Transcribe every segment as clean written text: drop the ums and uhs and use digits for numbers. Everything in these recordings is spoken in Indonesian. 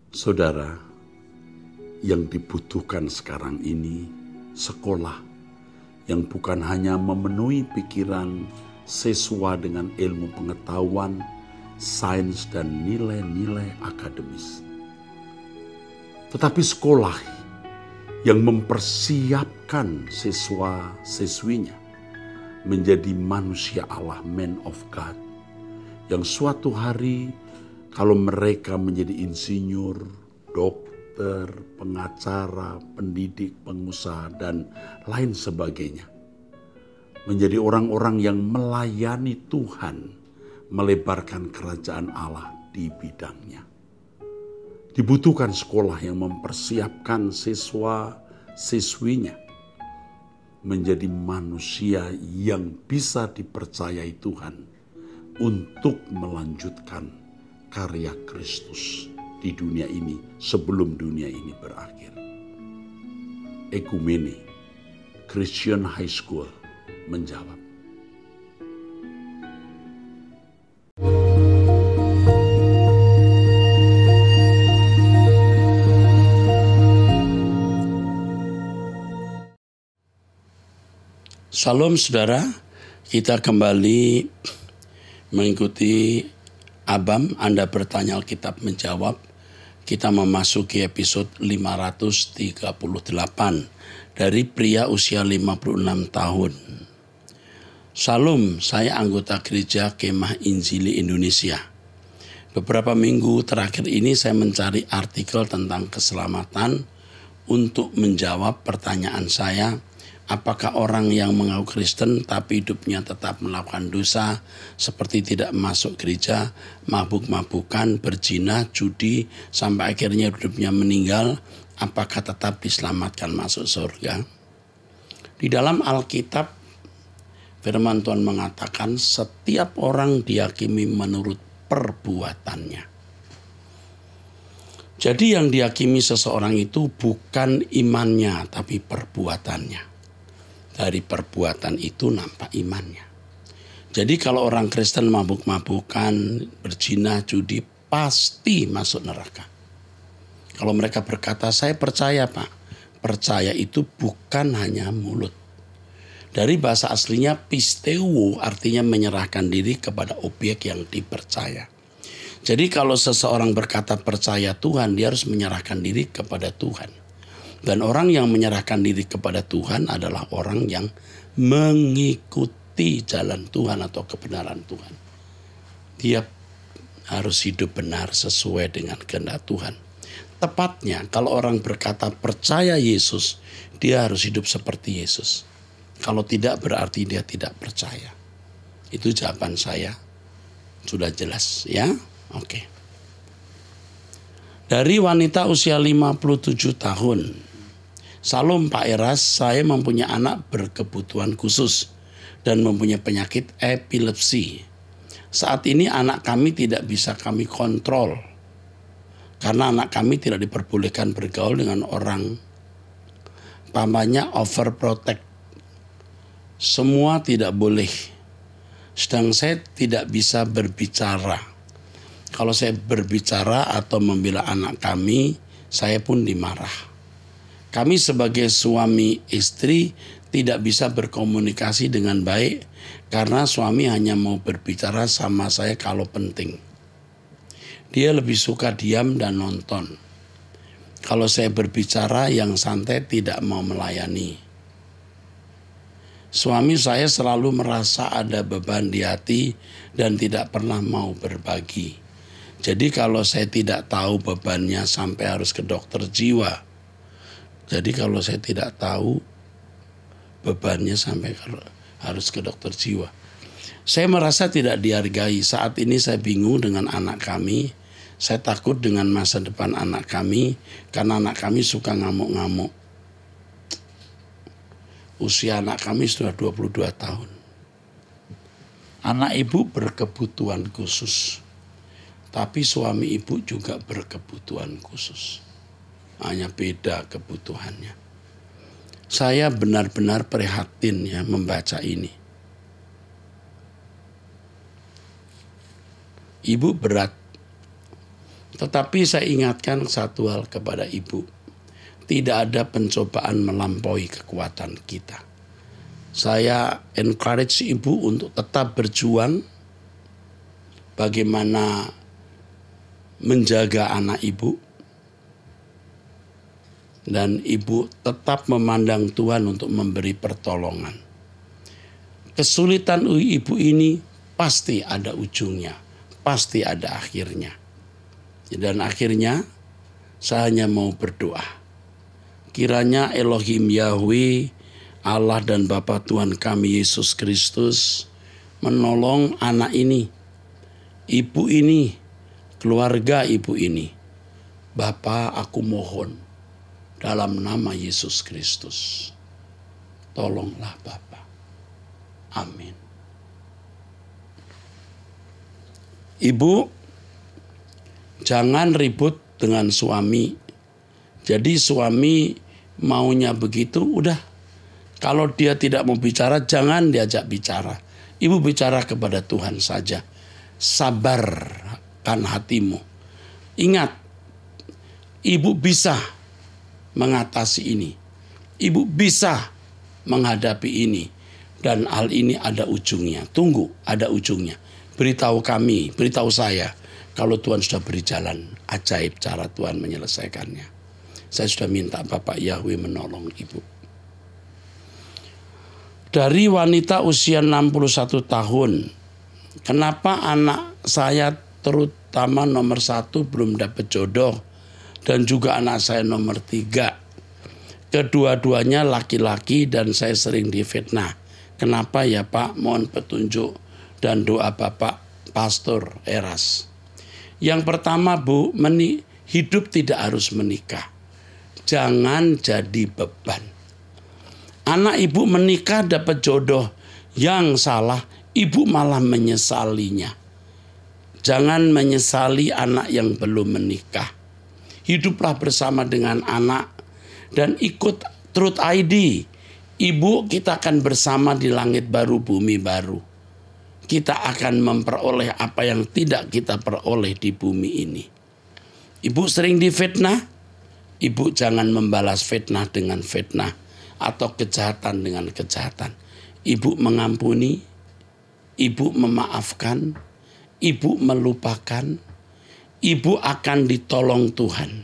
Saudara, yang dibutuhkan sekarang ini sekolah yang bukan hanya memenuhi pikiran siswa dengan ilmu pengetahuan, sains, dan nilai-nilai akademis. Tetapi sekolah yang mempersiapkan siswa-siswinya menjadi manusia Allah, man of God, yang suatu hari kalau mereka menjadi insinyur, dokter, pengacara, pendidik, pengusaha, dan lain sebagainya, menjadi orang-orang yang melayani Tuhan, melebarkan kerajaan Allah di bidangnya. Dibutuhkan sekolah yang mempersiapkan siswa-siswinya menjadi manusia yang bisa dipercayai Tuhan untuk melanjutkan karya Kristus di dunia ini sebelum dunia ini berakhir. Ekumene Christian High School menjawab. Salam saudara, kita kembali mengikuti Abam, Anda bertanya Alkitab menjawab. Kita memasuki episode 538 dari pria usia 56 tahun. Salam, saya anggota gereja Kemah Injili Indonesia. Beberapa minggu terakhir ini saya mencari artikel tentang keselamatan untuk menjawab pertanyaan saya. Apakah orang yang mengaku Kristen tapi hidupnya tetap melakukan dosa seperti tidak masuk gereja, mabuk-mabukan, berzina, judi, sampai akhirnya hidupnya meninggal, apakah tetap diselamatkan masuk surga? Di dalam Alkitab, firman Tuhan mengatakan setiap orang dihakimi menurut perbuatannya. Jadi yang dihakimi seseorang itu bukan imannya tapi perbuatannya. Dari perbuatan itu nampak imannya. Jadi kalau orang Kristen mabuk-mabukan, berzina, judi, pasti masuk neraka. Kalau mereka berkata, saya percaya Pak. Percaya itu bukan hanya mulut. Dari bahasa aslinya pisteuo artinya menyerahkan diri kepada objek yang dipercaya. Jadi kalau seseorang berkata percaya Tuhan, dia harus menyerahkan diri kepada Tuhan. Dan orang yang menyerahkan diri kepada Tuhan adalah orang yang mengikuti jalan Tuhan atau kebenaran Tuhan. Dia harus hidup benar sesuai dengan kehendak Tuhan. Tepatnya kalau orang berkata percaya Yesus, dia harus hidup seperti Yesus. Kalau tidak berarti dia tidak percaya. Itu jawaban saya. Sudah jelas ya? Oke. Dari wanita usia 57 tahun. Salam Pak Eras, saya mempunyai anak berkebutuhan khusus dan mempunyai penyakit epilepsi. Saat ini anak kami tidak bisa kami kontrol karena anak kami tidak diperbolehkan bergaul dengan orang. Pamannya overprotect. Semua tidak boleh. Sedang saya tidak bisa berbicara. Kalau saya berbicara atau membela anak kami, saya pun dimarah. Kami sebagai suami istri tidak bisa berkomunikasi dengan baik karena suami hanya mau berbicara sama saya kalau penting. Dia lebih suka diam dan nonton. Kalau saya berbicara yang santai tidak mau melayani. Suami saya selalu merasa ada beban di hati dan tidak pernah mau berbagi. Jadi kalau saya tidak tahu bebannya sampai harus ke dokter jiwa. Jadi kalau saya tidak tahu bebannya sampai harus ke dokter jiwa. Saya merasa tidak dihargai. Saat ini saya bingung dengan anak kami. Saya takut dengan masa depan anak kami karena anak kami suka ngamuk-ngamuk. Usia anak kami sudah 22 tahun. Anak ibu berkebutuhan khusus. Tapi suami ibu juga berkebutuhan khusus. Hanya beda kebutuhannya. Saya benar-benar prihatin ya membaca ini. Ibu berat Tetapi saya ingatkan satu hal kepada ibu. Tidak ada pencobaan melampaui kekuatan kita. Saya encourage ibu untuk tetap berjuang bagaimana menjaga anak ibu. Dan ibu tetap memandang Tuhan untuk memberi pertolongan. Kesulitan ibu ini pasti ada ujungnya, pasti ada akhirnya. Dan akhirnya saya hanya mau berdoa. Kiranya Elohim Yahweh, Allah dan Bapa Tuhan kami Yesus Kristus menolong anak ini, ibu ini, keluarga ibu ini. Bapa, aku mohon dalam nama Yesus Kristus, tolonglah Bapa. Amin. Ibu, jangan ribut dengan suami. Jadi suami maunya begitu, udah. Kalau dia tidak mau bicara, jangan diajak bicara. Ibu bicara kepada Tuhan saja. Sabarkan hatimu. Ingat, ibu bisa mengatasi ini. Ibu bisa menghadapi ini. Dan hal ini ada ujungnya. Tunggu, ada ujungnya. Beritahu kami, beritahu saya. Kalau Tuhan sudah beri jalan ajaib cara Tuhan menyelesaikannya. Saya sudah minta Bapak Yahweh menolong ibu. Dari wanita usia 61 tahun, kenapa anak saya terutama nomor 1 belum dapat jodoh dan juga anak saya nomor 3. Kedua-duanya laki-laki dan saya sering difitnah. Kenapa ya Pak? Mohon petunjuk dan doa Bapak Pastor Eras. Yang pertama Bu, hidup tidak harus menikah. Jangan jadi beban. Anak ibu menikah dapat jodoh yang salah, ibu malah menyesalinya. Jangan menyesali anak yang belum menikah. Hiduplah bersama dengan anak dan ikut Truth ID. Ibu, kita akan bersama di langit baru, bumi baru. Kita akan memperoleh apa yang tidak kita peroleh di bumi ini. Ibu sering difitnah. Ibu jangan membalas fitnah dengan fitnah atau kejahatan dengan kejahatan. Ibu mengampuni, ibu memaafkan, ibu melupakan, ibu akan ditolong Tuhan.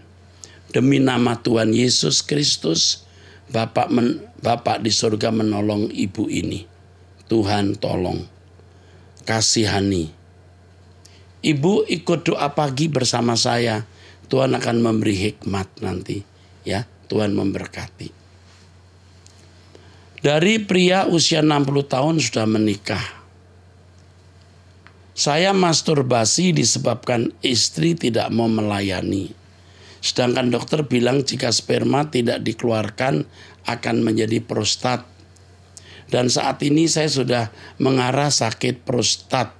Demi nama Tuhan Yesus Kristus, Bapak di surga menolong ibu ini. Tuhan tolong, kasihani. Ibu ikut doa pagi bersama saya. Tuhan akan memberi hikmat nanti, ya. Tuhan memberkati. Dari pria usia 60 tahun sudah menikah. Saya masturbasi disebabkan istri tidak mau melayani. Sedangkan dokter bilang jika sperma tidak dikeluarkan akan menjadi prostat. Dan saat ini saya sudah mengarah sakit prostat.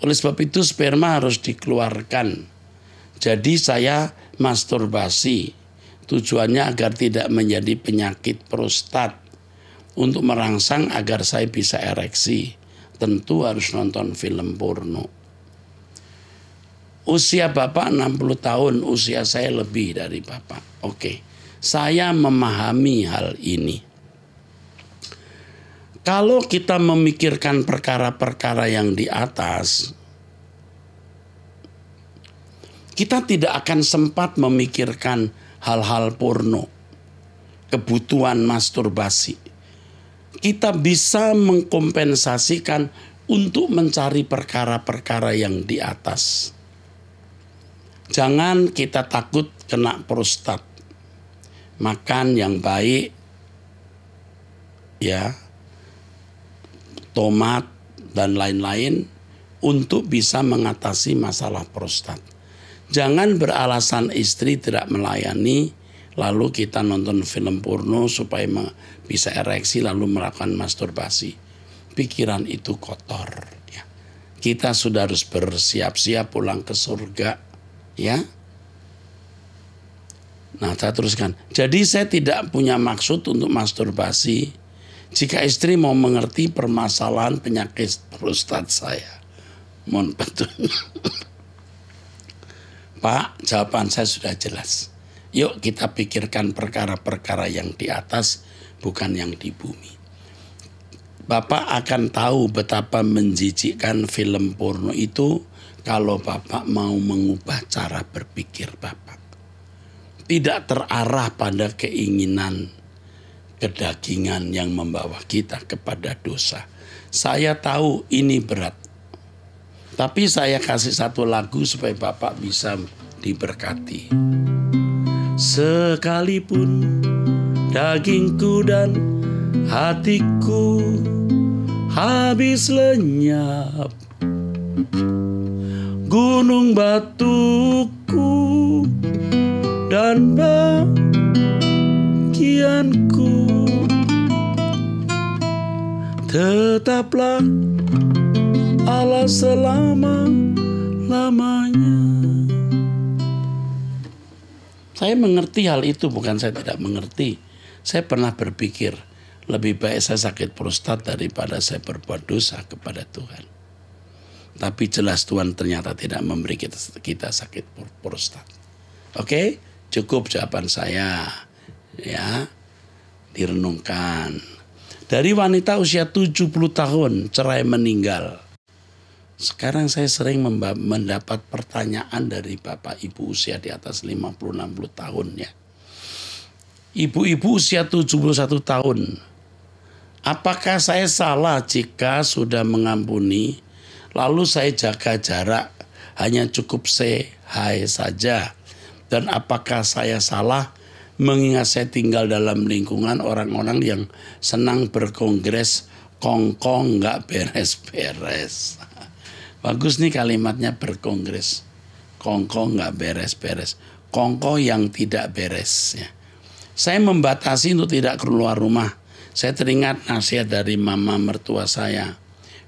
Oleh sebab itu sperma harus dikeluarkan. Jadi saya masturbasi. Tujuannya agar tidak menjadi penyakit prostat. Untuk merangsang agar saya bisa ereksi. Tentu harus nonton film porno. Usia Bapak 60 tahun, usia saya lebih dari Bapak. Oke, saya memahami hal ini. Kalau kita memikirkan perkara-perkara yang di atas, kita tidak akan sempat memikirkan hal-hal porno, kebutuhan masturbasi. Kita bisa mengkompensasikan untuk mencari perkara-perkara yang di atas. Jangan kita takut kena prostat. Makan yang baik, ya, tomat dan lain-lain untuk bisa mengatasi masalah prostat. Jangan beralasan istri tidak melayani, lalu kita nonton film porno supaya bisa ereksi lalu melakukan masturbasi. Pikiran itu kotor. Ya. Kita sudah harus bersiap-siap pulang ke surga. Ya. Nah, saya teruskan. Jadi saya tidak punya maksud untuk masturbasi. Jika istri mau mengerti permasalahan penyakit prostat saya. Mohon petunjuk. Pak, jawaban saya sudah jelas. Yuk kita pikirkan perkara-perkara yang di atas, bukan yang di bumi. Bapak akan tahu betapa menjijikkan film porno itu kalau Bapak mau mengubah cara berpikir Bapak. Tidak terarah pada keinginan kedagingan yang membawa kita kepada dosa. Saya tahu ini berat. Tapi saya kasih satu lagu supaya Bapak bisa diberkati. Sekalipun dagingku dan hatiku habis lenyap, gunung batuku dan bagianku tetaplah Allah selama-lamanya. Saya mengerti hal itu, bukan saya tidak mengerti. Saya pernah berpikir, lebih baik saya sakit prostat daripada saya berbuat dosa kepada Tuhan. Tapi jelas Tuhan ternyata tidak memberi kita sakit prostat. Oke, cukup jawaban saya. Ya, direnungkan. Dari wanita usia 70 tahun, cerai meninggal. Sekarang saya sering mendapat pertanyaan dari bapak ibu usia di atas 50-60 tahun ya. Ibu-ibu usia 71 tahun. Apakah saya salah jika sudah mengampuni, lalu saya jaga jarak, hanya cukup say hi saja? Dan apakah saya salah mengingat saya tinggal dalam lingkungan orang-orang yang senang berkongres, kongkong nggak beres-beres? Bagus nih kalimatnya, berkongres. Kongko nggak beres-beres. Kongko yang tidak beres. Ya. Saya membatasi untuk tidak keluar rumah. Saya teringat nasihat dari mama mertua saya.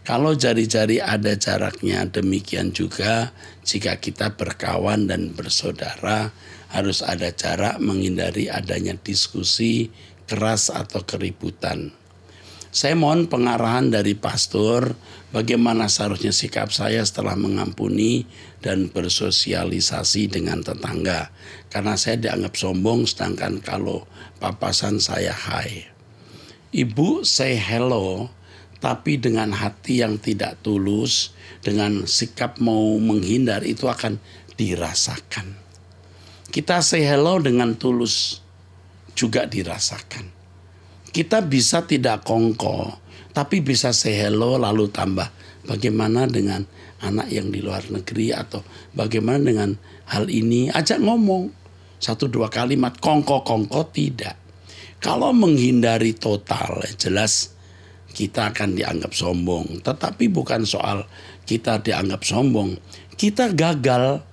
Kalau jari-jari ada jaraknya, demikian juga jika kita berkawan dan bersaudara, harus ada jarak menghindari adanya diskusi keras atau keributan. Saya mohon pengarahan dari pastor bagaimana seharusnya sikap saya setelah mengampuni dan bersosialisasi dengan tetangga. Karena saya dianggap sombong sedangkan kalau papasan saya hai. Ibu say hello tapi dengan hati yang tidak tulus, dengan sikap mau menghindar itu akan dirasakan. Kita say hello dengan tulus juga dirasakan. Kita bisa tidak kongko, tapi bisa say hello lalu tambah. Bagaimana dengan anak yang di luar negeri atau bagaimana dengan hal ini? Ajak ngomong. 1-2 kalimat, kongko-kongko tidak. Kalau menghindari total, jelas kita akan dianggap sombong. Tetapi bukan soal kita dianggap sombong. Kita gagal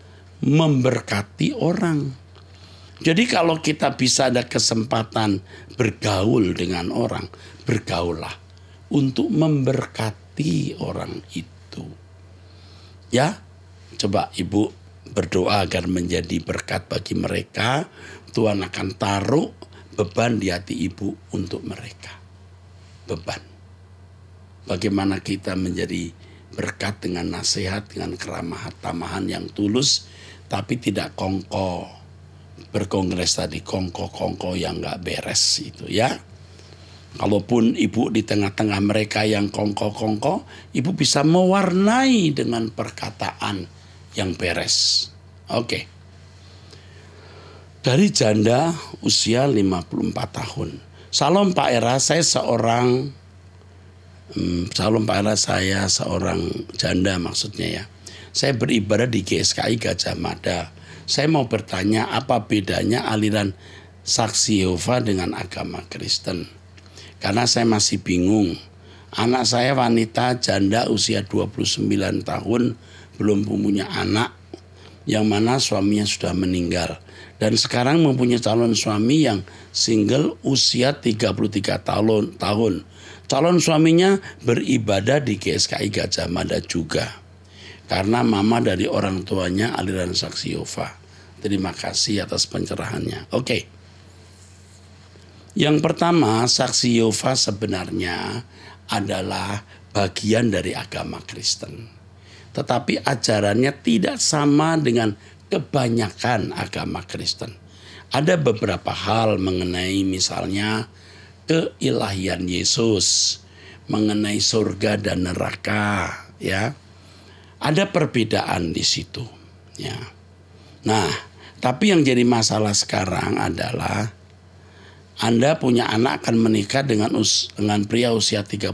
memberkati orang. Jadi kalau kita bisa ada kesempatan bergaul dengan orang, bergaullah untuk memberkati orang itu. Ya, coba ibu berdoa agar menjadi berkat bagi mereka. Tuhan akan taruh beban di hati ibu untuk mereka. Beban. Bagaimana kita menjadi berkat dengan nasihat, dengan keramahan tamahan yang tulus, tapi tidak kongko. Berkongres tadi kongko-kongko yang gak beres itu ya. Kalaupun ibu di tengah-tengah mereka yang kongko-kongko, ibu bisa mewarnai dengan perkataan yang beres. Oke. Dari janda usia 54 tahun. Salam Pak Era, saya seorang janda maksudnya ya. Saya beribadah di GSKI Gajah Mada. Saya mau bertanya apa bedanya aliran Saksi Yehova dengan agama Kristen. Karena saya masih bingung. Anak saya wanita janda usia 29 tahun belum punya anak. Yang mana suaminya sudah meninggal. Dan sekarang mempunyai calon suami yang single usia 33 tahun. Calon suaminya beribadah di GSKI Gajah Mada juga. Karena mama dari orang tuanya aliran Saksi Yehova. Terima kasih atas pencerahannya. Oke. Yang pertama, Saksi Yehova sebenarnya adalah bagian dari agama Kristen. Tetapi ajarannya tidak sama dengan kebanyakan agama Kristen. Ada beberapa hal mengenai misalnya keilahian Yesus, mengenai surga dan neraka, ya. Ada perbedaan di situ, ya. Nah, tapi yang jadi masalah sekarang adalah Anda punya anak akan menikah dengan pria usia 33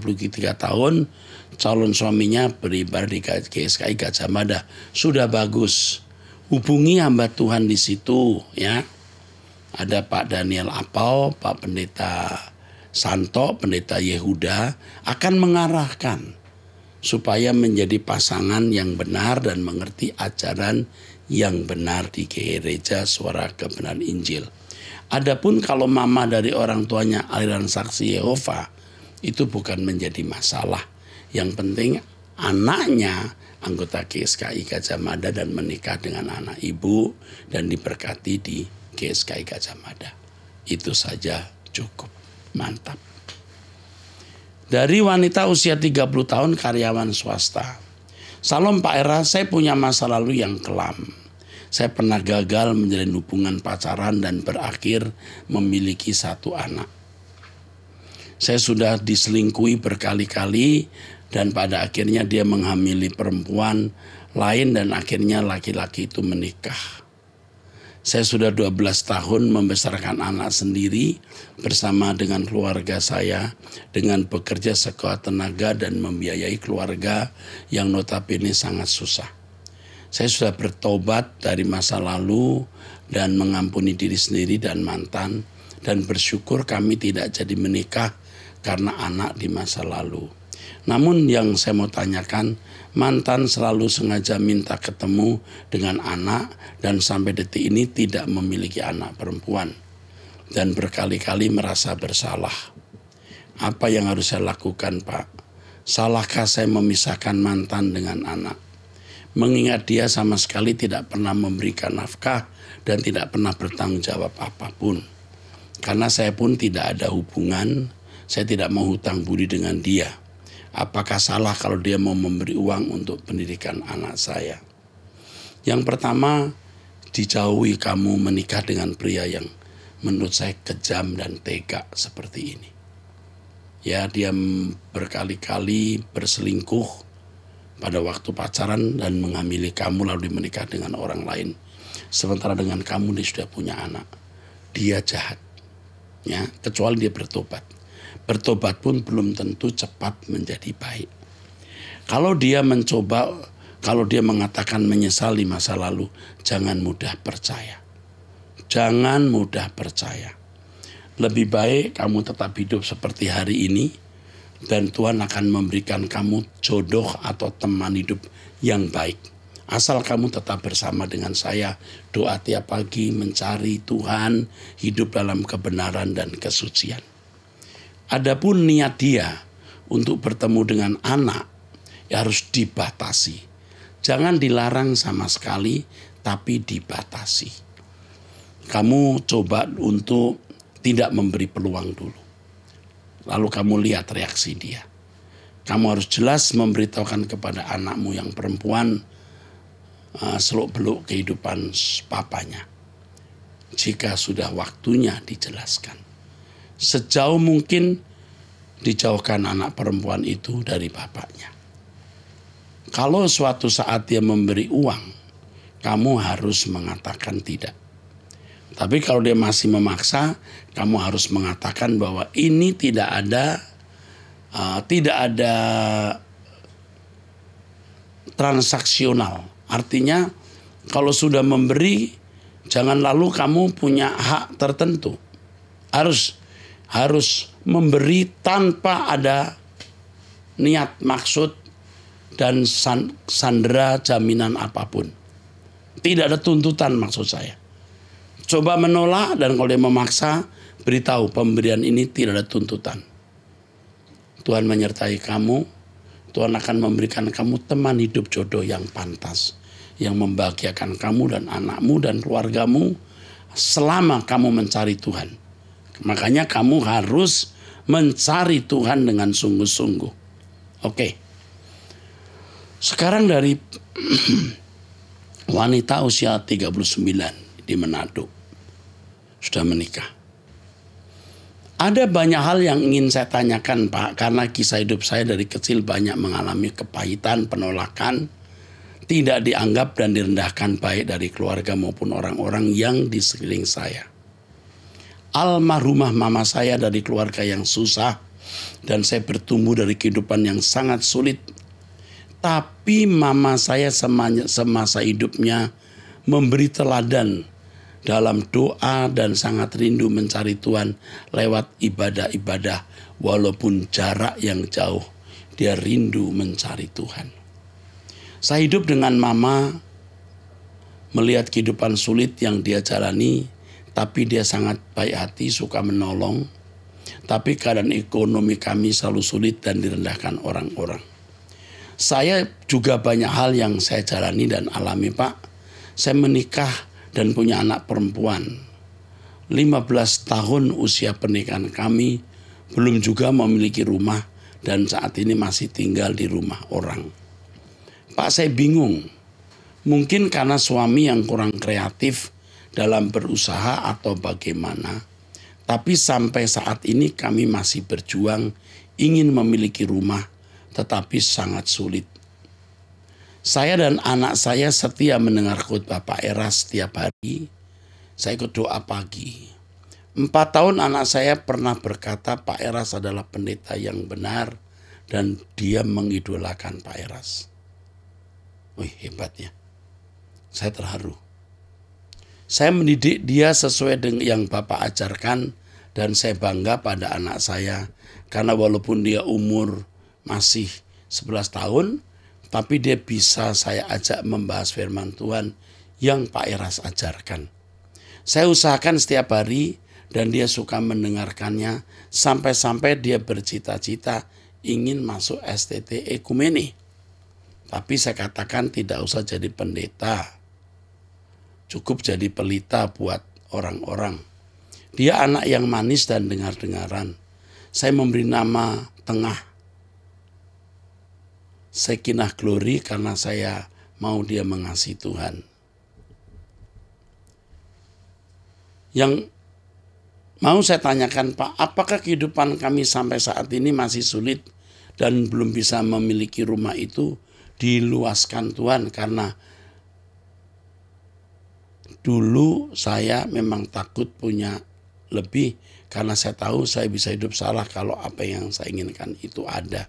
tahun, calon suaminya beribadah di GSKI Gajah Mada. Sudah bagus. Hubungi hamba Tuhan di situ, ya. Ada Pak Daniel Apau, Pak Pendeta Santo, Pendeta Yehuda akan mengarahkan supaya menjadi pasangan yang benar dan mengerti ajaran yang benar di gereja Suara Kebenaran Injil. Adapun kalau mama dari orang tuanya aliran Saksi Yehova, itu bukan menjadi masalah. Yang penting anaknya anggota GSKI Gajah Mada dan menikah dengan anak ibu dan diberkati di GSKI Gajah Mada. Itu saja cukup. Mantap. Dari wanita usia 30 tahun karyawan swasta. Salam Pak Era, saya punya masa lalu yang kelam. Saya pernah gagal menjalin hubungan pacaran dan berakhir memiliki 1 anak. Saya sudah diselingkuhi berkali-kali dan pada akhirnya dia menghamili perempuan lain dan akhirnya laki-laki itu menikah. Saya sudah 12 tahun membesarkan anak sendiri bersama dengan keluarga saya dengan bekerja sekuat tenaga dan membiayai keluarga yang notabene sangat susah. Saya sudah bertobat dari masa lalu dan mengampuni diri sendiri dan mantan dan bersyukur kami tidak jadi menikah karena anak di masa lalu. Namun yang saya mau tanyakan, mantan selalu sengaja minta ketemu dengan anak dan sampai detik ini tidak memiliki anak perempuan dan berkali-kali merasa bersalah. Apa yang harus saya lakukan, Pak? Salahkah saya memisahkan mantan dengan anak? Mengingat dia sama sekali tidak pernah memberikan nafkah dan tidak pernah bertanggung jawab apapun. Karena saya pun tidak ada hubungan, saya tidak mau hutang budi dengan dia. Apakah salah kalau dia mau memberi uang untuk pendidikan anak saya? Yang pertama, dijauhi kamu menikah dengan pria yang menurut saya kejam dan tega seperti ini. Ya, dia berkali-kali berselingkuh pada waktu pacaran dan menghamili kamu lalu menikah dengan orang lain. Sementara dengan kamu dia sudah punya anak. Dia jahat. Ya, kecuali dia bertobat. Bertobat pun belum tentu cepat menjadi baik. Kalau dia mengatakan menyesali masa lalu, jangan mudah percaya. Jangan mudah percaya. Lebih baik kamu tetap hidup seperti hari ini dan Tuhan akan memberikan kamu jodoh atau teman hidup yang baik. Asal kamu tetap bersama dengan saya, doa tiap pagi, mencari Tuhan, hidup dalam kebenaran dan kesucian. Adapun niat dia untuk bertemu dengan anak ya harus dibatasi. Jangan dilarang sama sekali, tapi dibatasi. Kamu coba untuk tidak memberi peluang dulu. Lalu kamu lihat reaksi dia. Kamu harus jelas memberitahukan kepada anakmu yang perempuan seluk-beluk kehidupan papanya. Jika sudah waktunya dijelaskan. Sejauh mungkin dijauhkan anak perempuan itu dari bapaknya. Kalau suatu saat dia memberi uang, kamu harus mengatakan tidak. Tapi kalau dia masih memaksa, kamu harus mengatakan bahwa ini tidak ada transaksional. Artinya kalau sudah memberi, jangan lalu kamu punya hak tertentu. Harus memberi tanpa ada niat, maksud, dan sandera jaminan apapun. Tidak ada tuntutan maksud saya. Coba menolak dan kalau dia memaksa, beritahu pemberian ini tidak ada tuntutan. Tuhan menyertai kamu, Tuhan akan memberikan kamu teman hidup jodoh yang pantas, yang membahagiakan kamu dan anakmu dan keluargamu selama kamu mencari Tuhan. Makanya kamu harus mencari Tuhan dengan sungguh-sungguh. Oke. Sekarang dari wanita usia 39 di Manado, sudah menikah. Ada banyak hal yang ingin saya tanyakan, Pak, karena kisah hidup saya dari kecil banyak mengalami kepahitan, penolakan, tidak dianggap dan direndahkan baik dari keluarga maupun orang-orang yang di sekeliling saya. Almarhumah mama saya dari keluarga yang susah, dan saya bertumbuh dari kehidupan yang sangat sulit. Tapi mama saya semasa hidupnya memberi teladan dalam doa dan sangat rindu mencari Tuhan lewat ibadah-ibadah. Walaupun jarak yang jauh, dia rindu mencari Tuhan. Saya hidup dengan mama, melihat kehidupan sulit yang dia jalani, tapi dia sangat baik hati, suka menolong. Tapi keadaan ekonomi kami selalu sulit dan direndahkan orang-orang. Saya juga banyak hal yang saya jalani dan alami, Pak. Saya menikah dan punya anak perempuan. 15 tahun usia pernikahan kami, belum juga memiliki rumah, dan saat ini masih tinggal di rumah orang. Pak, saya bingung. Mungkin karena suami yang kurang kreatif dalam berusaha atau bagaimana. Tapi sampai saat ini kami masih berjuang ingin memiliki rumah, tetapi sangat sulit. Saya dan anak saya setia mendengar khotbah Pak Eras setiap hari. Saya ikut doa pagi. 4 tahun anak saya pernah berkata Pak Eras adalah pendeta yang benar dan dia mengidolakan Pak Eras. Wih, hebatnya. Saya terharu. Saya mendidik dia sesuai dengan yang Bapak ajarkan dan saya bangga pada anak saya karena walaupun dia umur masih 11 tahun, tapi dia bisa saya ajak membahas firman Tuhan yang Pak Eras ajarkan. Saya usahakan setiap hari dan dia suka mendengarkannya sampai-sampai dia bercita-cita ingin masuk STT Ekumene. Tapi saya katakan tidak usah jadi pendeta. Cukup jadi pelita buat orang-orang. Dia anak yang manis dan dengar-dengaran. Saya memberi nama Tengah Sekinah Glory karena saya mau dia mengasihi Tuhan. Yang mau saya tanyakan, Pak, apakah kehidupan kami sampai saat ini masih sulit dan belum bisa memiliki rumah itu? Diluaskan Tuhan karena dulu saya memang takut punya lebih karena saya tahu saya bisa hidup salah kalau apa yang saya inginkan itu ada.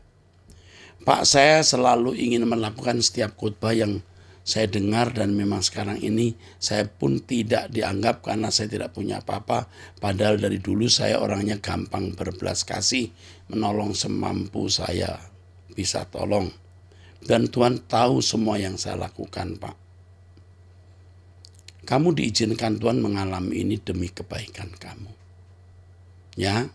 Pak, saya selalu ingin melakukan setiap khotbah yang saya dengar dan memang sekarang ini saya pun tidak dianggap karena saya tidak punya apa-apa. Padahal dari dulu saya orangnya gampang berbelas kasih, menolong semampu saya bisa tolong. Dan Tuhan tahu semua yang saya lakukan, Pak. Kamu diizinkan Tuhan mengalami ini demi kebaikan kamu. Ya.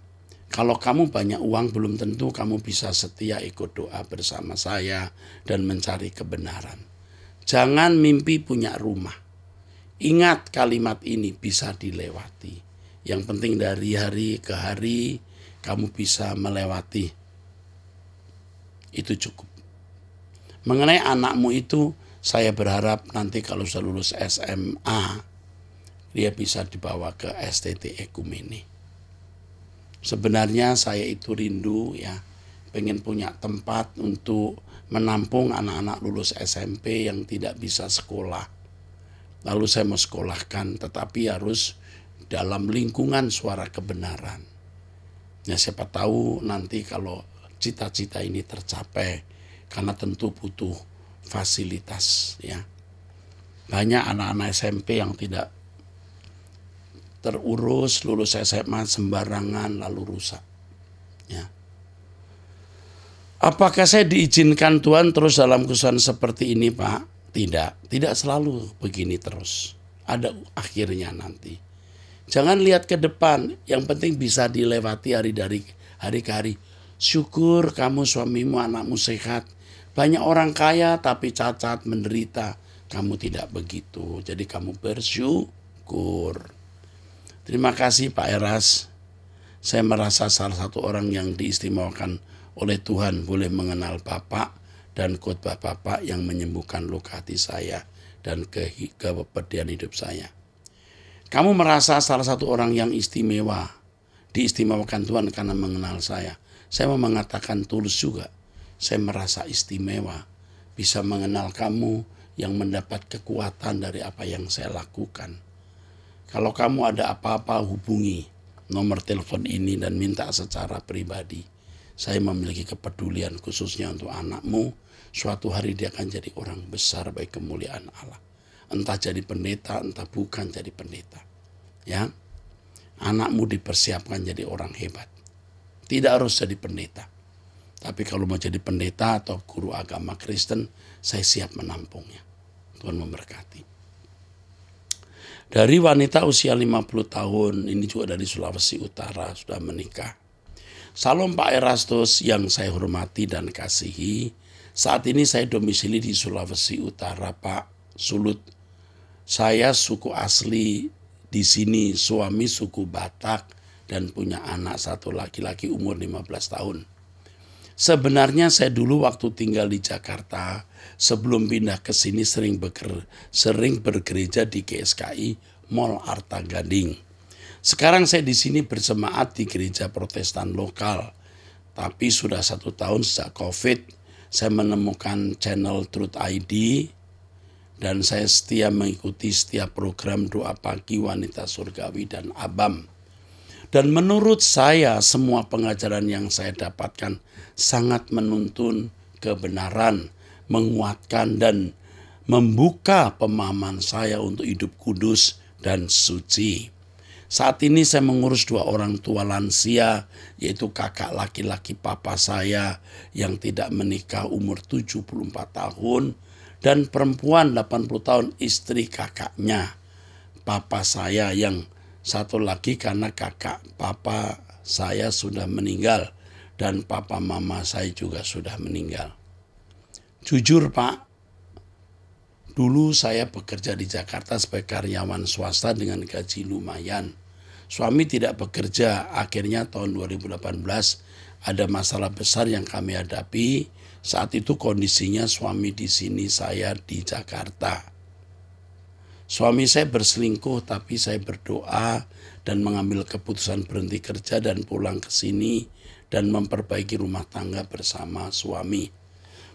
Kalau kamu banyak uang belum tentu kamu bisa setia ikut doa bersama saya dan mencari kebenaran. Jangan mimpi punya rumah. Ingat kalimat ini bisa dilewati. Yang penting dari hari ke hari kamu bisa melewati. Itu cukup. Mengenai anakmu itu saya berharap nanti kalau sudah lulus SMA dia bisa dibawa ke STT Ekumene. Sebenarnya saya itu rindu ya, pengen punya tempat untuk menampung anak-anak lulus SMP yang tidak bisa sekolah. Lalu saya mau sekolahkan, tetapi harus dalam lingkungan suara kebenaran. Ya siapa tahu nanti kalau cita-cita ini tercapai, karena tentu butuh fasilitas ya. Banyak anak-anak SMP yang tidak terurus, lulus SMA sembarangan lalu rusak. Ya. Apakah saya diizinkan Tuhan terus dalam kesusahan seperti ini, Pak? Tidak selalu begini terus. Ada akhirnya nanti. Jangan lihat ke depan, yang penting bisa dilewati hari ke hari. Syukur kamu, suamimu, anakmu sehat. Banyak orang kaya tapi cacat, menderita. Kamu tidak begitu, jadi kamu bersyukur. Terima kasih Pak Eras. Saya merasa salah satu orang yang diistimewakan oleh Tuhan boleh mengenal Bapak dan khotbah Bapak yang menyembuhkan luka hati saya dan keberdian hidup saya. Kamu merasa salah satu orang yang istimewa, diistimewakan Tuhan karena mengenal saya. Saya mau mengatakan tulus juga. Saya merasa istimewa, bisa mengenal kamu yang mendapat kekuatan dari apa yang saya lakukan. Kalau kamu ada apa-apa, hubungi nomor telepon ini dan minta secara pribadi. Saya memiliki kepedulian khususnya untuk anakmu. Suatu hari dia akan jadi orang besar bagi kemuliaan Allah. Entah jadi pendeta, entah bukan jadi pendeta. Ya, anakmu dipersiapkan jadi orang hebat. Tidak harus jadi pendeta. Tapi kalau mau jadi pendeta atau guru agama Kristen, saya siap menampungnya. Tuhan memberkati. Dari wanita usia 50 tahun, ini juga dari Sulawesi Utara, sudah menikah. Salam Pak Erastus yang saya hormati dan kasihi. Saat ini saya domisili di Sulawesi Utara, Pak, Sulut. Saya suku asli di sini, suami suku Batak, dan punya anak satu laki-laki umur 15 tahun. Sebenarnya saya dulu waktu tinggal di Jakarta, sebelum pindah ke sini sering bergereja di GSKI Mall Arta Gading. Sekarang saya di sini berjemaat di gereja Protestan lokal. Tapi sudah 1 tahun sejak COVID, saya menemukan channel Truth ID dan saya setia mengikuti setiap program doa pagi wanita surgawi dan ABAM. Dan menurut saya semua pengajaran yang saya dapatkan sangat menuntun kebenaran, menguatkan dan membuka pemahaman saya untuk hidup kudus dan suci. Saat ini saya mengurus 2 orang tua lansia, yaitu kakak laki-laki papa saya yang tidak menikah umur 74 tahun dan perempuan 80 tahun istri kakaknya. Papa saya yang satu lagi karena kakak papa saya sudah meninggal dan papa mama saya juga sudah meninggal. Jujur Pak, dulu saya bekerja di Jakarta sebagai karyawan swasta dengan gaji lumayan. Suami tidak bekerja, akhirnya tahun 2018 ada masalah besar yang kami hadapi. Saat itu kondisinya suami di sini, saya di Jakarta. Suami saya berselingkuh, tapi saya berdoa dan mengambil keputusan berhenti kerja dan pulang ke sini dan memperbaiki rumah tangga bersama suami.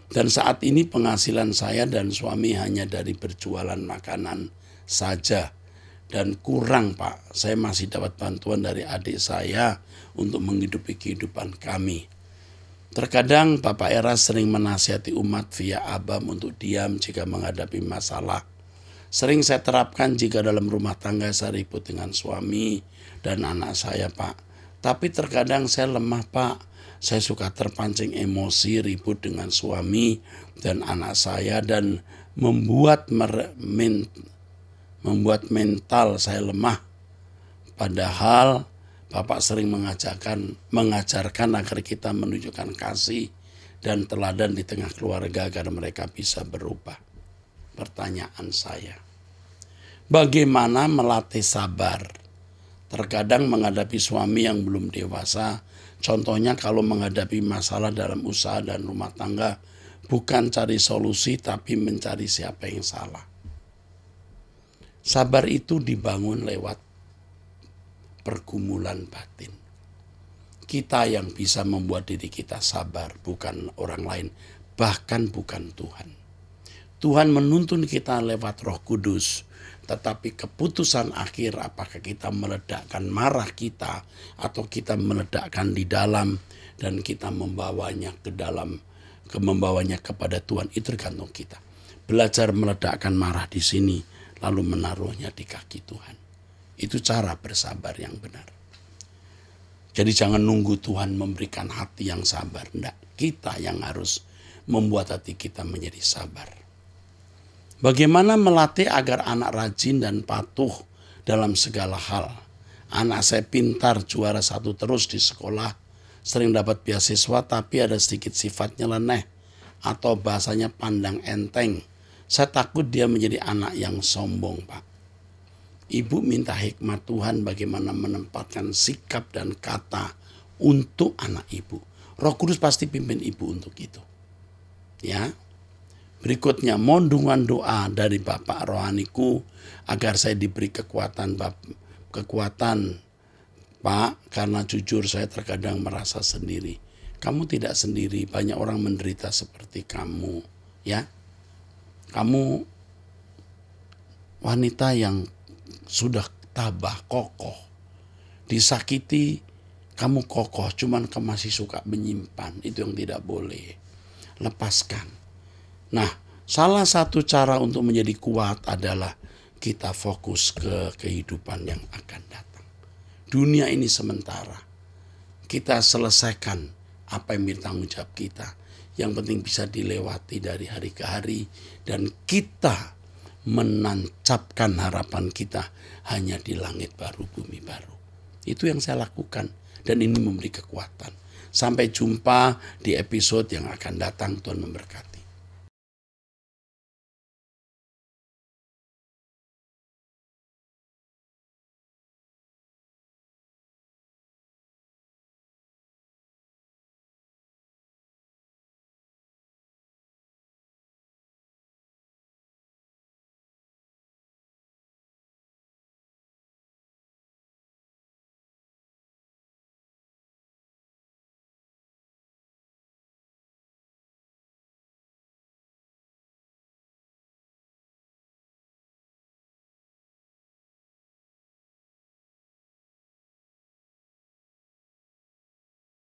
Dan saat ini penghasilan saya dan suami hanya dari berjualan makanan saja. Dan kurang Pak, saya masih dapat bantuan dari adik saya untuk menghidupi kehidupan kami. Terkadang Bapak Era sering menasihati umat via ABAM untuk diam jika menghadapi masalah. Sering saya terapkan jika dalam rumah tangga saya ribut dengan suami dan anak saya Pak. Tapi terkadang saya lemah Pak. Saya suka terpancing emosi, ribut dengan suami dan anak saya dan membuat mental saya lemah. Padahal Bapak sering mengajarkan agar kita menunjukkan kasih dan teladan di tengah keluarga agar mereka bisa berubah. Pertanyaan saya, bagaimana melatih sabar? Terkadang menghadapi suami yang belum dewasa, contohnya kalau menghadapi masalah dalam usaha dan rumah tangga, bukan cari solusi tapi mencari siapa yang salah. Sabar itu dibangun lewat pergumulan batin. Kita yang bisa membuat diri kita sabar, bukan orang lain, bahkan bukan Tuhan. Tuhan menuntun kita lewat Roh Kudus, tetapi keputusan akhir apakah kita meledakkan marah kita atau kita meledakkan di dalam dan kita membawanya membawanya kepada Tuhan, itu tergantung kita. Belajar meledakkan marah di sini lalu menaruhnya di kaki Tuhan. Itu cara bersabar yang benar. Jadi jangan nunggu Tuhan memberikan hati yang sabar. Enggak, kita yang harus membuat hati kita menjadi sabar. Bagaimana melatih agar anak rajin dan patuh dalam segala hal? Anak saya pintar, juara 1 terus di sekolah, sering dapat beasiswa tapi ada sedikit sifatnya leneh atau bahasanya pandang enteng. Saya takut dia menjadi anak yang sombong, Pak. Ibu minta hikmat Tuhan bagaimana menempatkan sikap dan kata untuk anak ibu. Roh Kudus pasti pimpin ibu untuk itu. Ya. Berikutnya, mohon dukungan doa dari Bapak rohaniku agar saya diberi kekuatan Pak, karena jujur saya terkadang merasa sendiri. Kamu tidak sendiri, banyak orang menderita seperti kamu, ya. Kamu wanita yang sudah tabah, kokoh. Disakiti, kamu kokoh, cuman kamu masih suka menyimpan. Itu yang tidak boleh. Lepaskan. Nah, salah satu cara untuk menjadi kuat adalah kita fokus ke kehidupan yang akan datang. Dunia ini sementara. Kita selesaikan apa yang menjadi tanggung jawab kita. Yang penting bisa dilewati dari hari ke hari. Dan kita menancapkan harapan kita hanya di langit baru, bumi baru. Itu yang saya lakukan. Dan ini memberi kekuatan. Sampai jumpa di episode yang akan datang. Tuhan memberkati.